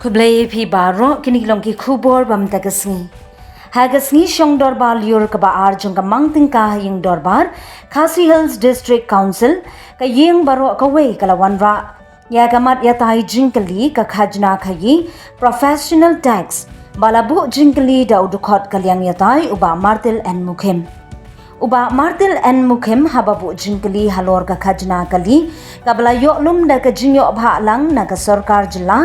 Kublai pi baro kini long ki khubor bam tagasni. Hagasni shong dorbar liur ka baar jong ka mangting ka yung dorbar Khasi Hills District Council ka yung baro ka way kalawan ra. Ya kamat ya tahi jingkali ka khajna khayi professional tax balabu jingkali da udukot kalyang yatai uba Martil and Mukim. Uba Martil and Mukim hababu jingkali halor ka khajna kali kabla yoklum da ka jingyo bha lang na ka sarkar jilla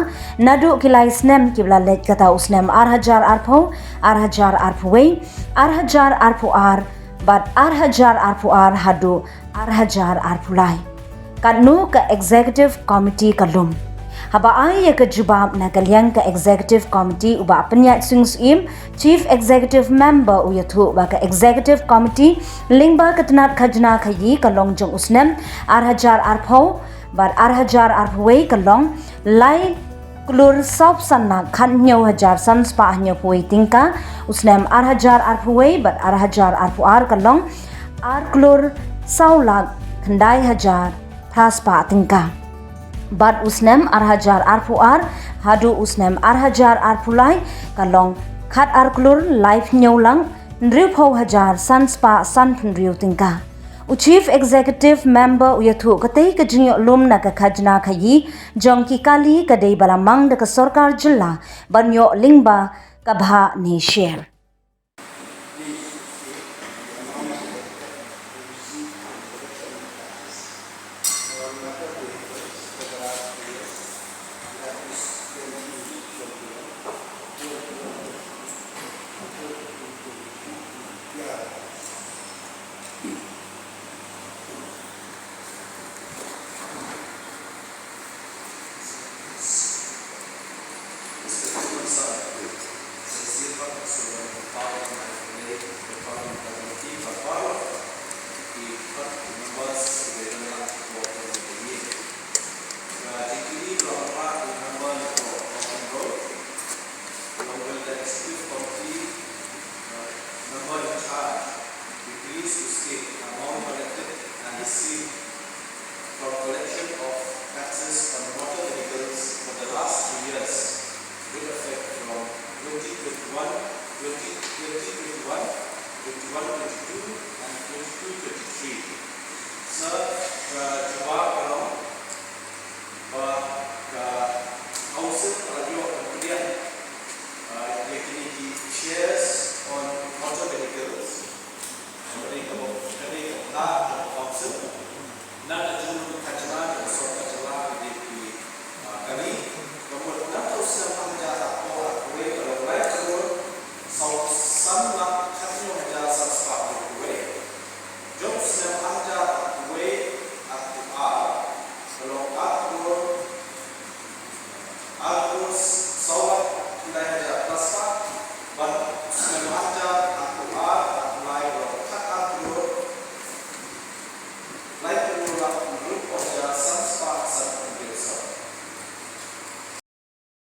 nadu kilai snem kibla let kata usnem 8000 arpo 8000 arpwe 8000 arpo ar bat 8000 arpo ar hadu 8000 arpulai kanu ka executive committee kalum haba ay ka jubab na kalyang ka executive committee uba penyat sungsim chief executive member uyathu ba ka executive committee lingba katnat khajna khayi kalong jong usnem 8000 arpo bat 8000 arpwe kalong lai klur sop sanna khan nyo 1000 san spa nyo pui tingka usnem 8000 arpwe bat 8000 arpu ar kalong ar klur saulag khandai 1000 praspa tingka Bat usnem 8000 arpu ar hadu usnem 8000 arpulai kalong khat arklur life nyaulang nripho 1000 sanspa san phriu tingka u chief executive member uyathu katei ka jingyo lum na ka khajna khayi jongki kali ka dei balamang da ka sarkar jilla banyo lingba ka bha ni share